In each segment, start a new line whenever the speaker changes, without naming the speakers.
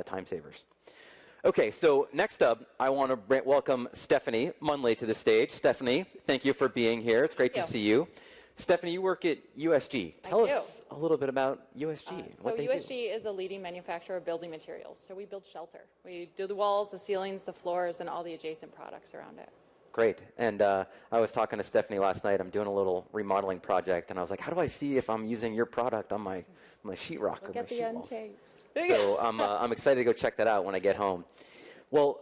time savers. Okay, so next up, I want to welcome Stephanie Munley to the stage. Stephanie, thank you for being here. It's great to see you. Stephanie, you work at USG. Tell us a little bit about USG and what they do.
So USG is a leading manufacturer of building materials. So we build shelter. We do the walls, the ceilings, the floors, and all the adjacent products around it.
Great. And I was talking to Stephanie last night. I'm doing a little remodeling project, and I was like, how do I see if I'm using your product on my sheetrock or my sheet walls?
Look at the end tapes.
So I'm excited to go check that out when I get home. Well,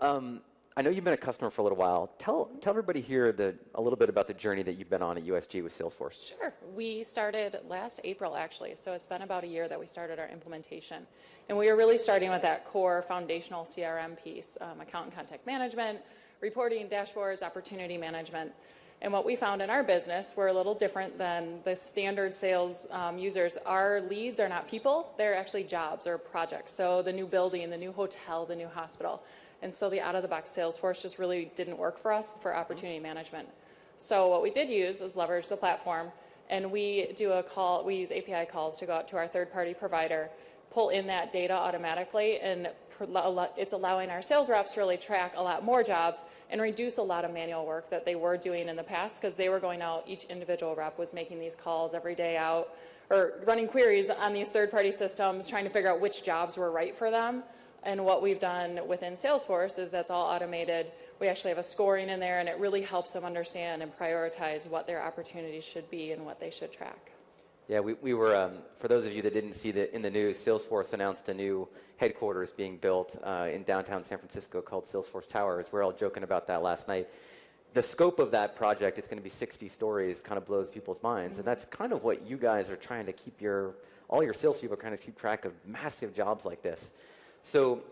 I know you've been a customer for a little while. Tell everybody here a little bit about the journey that you've been on at USG with Salesforce.
Sure. We started last April, actually, so it's been about a year that we started our implementation. And we are really starting with that core foundational CRM piece, account and contact management, reporting, dashboards, opportunity management. And what we found in our business, we're a little different than the standard sales users. Our leads are not people, they're actually jobs or projects. So the new building, the new hotel, the new hospital. And so the out-of-the-box Salesforce just really didn't work for us for opportunity management. So what we did use is leverage the platform, and we use API calls to go out to our third-party provider, pull in that data automatically, and it's allowing our sales reps to really track a lot more jobs and reduce a lot of manual work that they were doing in the past, because they were going out, each individual rep was making these calls every day out, or running queries on these third-party systems, trying to figure out which jobs were right for them. And what we've done within Salesforce is that's all automated. We actually have a scoring in there, and it really helps them understand and prioritize what their opportunities should be and what they should track.
Yeah, we were, for those of you that didn't see in the news, Salesforce announced a new headquarters being built in downtown San Francisco called Salesforce Towers. We're all joking about that last night. The scope of that project, it's going to be 60 stories, kind of blows people's minds. And that's kind of what you guys are trying to keep all your salespeople kind of keep track of massive jobs like this. So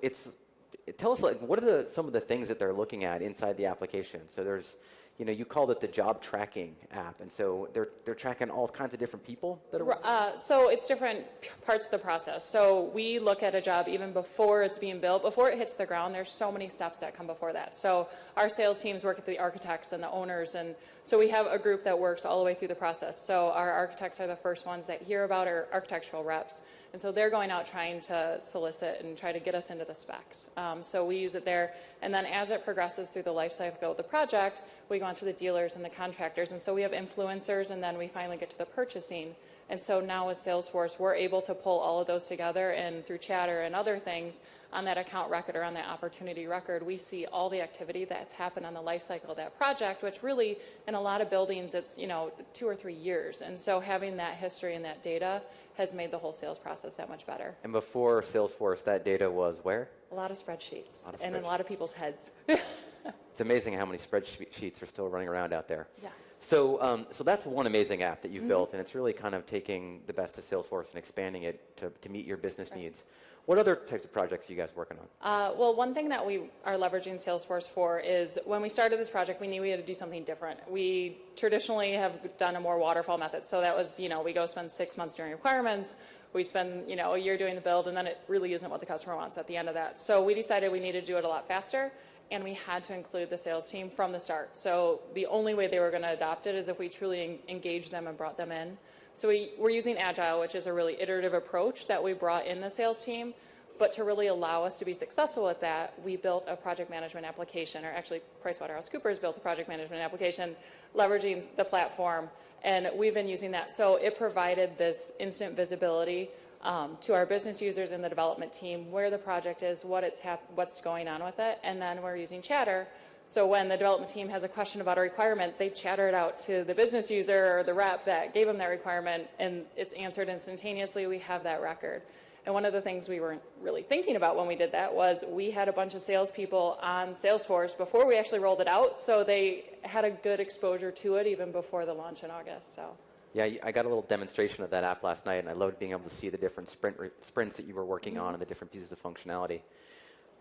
tell us, like, what are some of the things that they're looking at inside the application? So there's, you called it the job tracking app, and so they're tracking all kinds of different people that are
so it's different parts of the process. So we look at a job even before it's being built, before it hits the ground. There's so many steps that come before that. So our sales teams work with the architects and the owners, and so we have a group that works all the way through the process. So our architects are the first ones that hear about our architectural reps, and so they're going out trying to solicit and try to get us into the specs. So we use it there, and then as it progresses through the life cycle of the project, we go on to the dealers and the contractors, and so we have influencers, and then we finally get to the purchasing. And so now with Salesforce, we're able to pull all of those together, and through Chatter and other things on that account record or on that opportunity record, we see all the activity that's happened on the life cycle of that project, which really, in a lot of buildings, it's 2 or 3 years. And so having that history and that data has made the whole sales process that much better.
And before Salesforce, that data was where?
A lot of spreadsheets, and in a lot of people's heads.
It's amazing how many spreadsheets are still running around out there.
Yeah.
So that's one amazing app that you've built, and it's really kind of taking the best of Salesforce and expanding it to meet your business needs. What other types of projects are you guys working on?
Well, one thing that we are leveraging Salesforce for is when we started this project, we knew we had to do something different. We traditionally have done a more waterfall method. So that was, we go spend 6 months doing requirements. We spend, a year doing the build, and then it really isn't what the customer wants at the end of that. So we decided we needed to do it a lot faster, and we had to include the sales team from the start. So the only way they were going to adopt it is if we truly engaged them and brought them in. So we're using Agile, which is a really iterative approach that we brought in the sales team. But to really allow us to be successful at that, we built a project management application, or actually PricewaterhouseCoopers built a project management application leveraging the platform, and we've been using that. So it provided this instant visibility to our business users and the development team, where the project is, what's going on with it, and then we're using Chatter. So when the development team has a question about a requirement, they chatter it out to the business user or the rep that gave them that requirement, and it's answered instantaneously. We have that record. And one of the things we weren't really thinking about when we did that was we had a bunch of salespeople on Salesforce before we actually rolled it out, so they had a good exposure to it even before the launch in August. So.
Yeah, I got a little demonstration of that app last night, and I loved being able to see the different sprints that you were working on and the different pieces of functionality.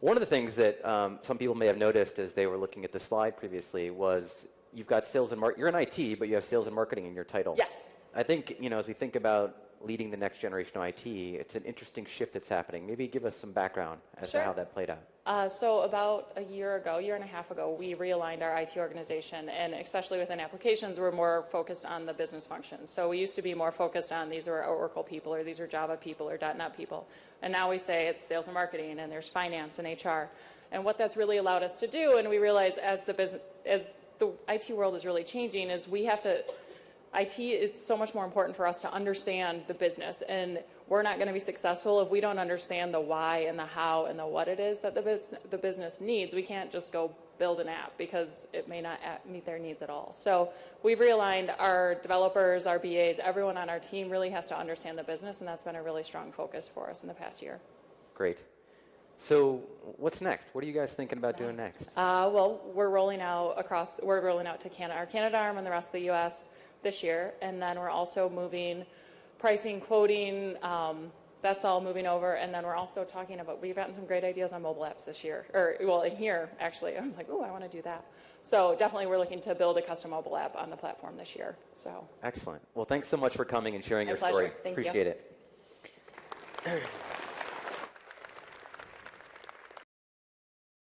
One of the things that some people may have noticed as they were looking at the slide previously was you've got sales and marketing. You're in IT, but you have sales and marketing in your title.
Yes.
I think, as we think about leading the next generation of IT, it's an interesting shift that's happening. Maybe give us some background as to
Sure.
how that played out.
So about a year and a half ago, we realigned our IT organization, and especially within applications, we're more focused on the business functions. So we used to be more focused on these are Oracle people, or these are Java people, or .NET people. And now we say it's sales and marketing, and there's finance and HR. And what that's really allowed us to do, and we realize as the IT world is really changing, is we have to IT is so much more important for us to understand the business, and we're not going to be successful if we don't understand the why and the how and the what it is that the business needs. We can't just go build an app because it may not meet their needs at all. So we've realigned our developers, our BAs, everyone on our team really has to understand the business, and that's been a really strong focus for us in the past year.
Great. So what's next? What are you guys thinking about doing next?
Well, we're rolling out to Canada, our Canada arm, and the rest of the U.S. this year, and then we're also moving pricing, quoting, that's all moving over, and then we're also talking about, we've gotten some great ideas on mobile apps this year, in here, actually. I was like, oh, I want to do that. So definitely we're looking to build a custom mobile app on the platform this year. So
Excellent. Well, thanks so much for coming and sharing
My
your
pleasure.
story.
Thank you.
Appreciate it.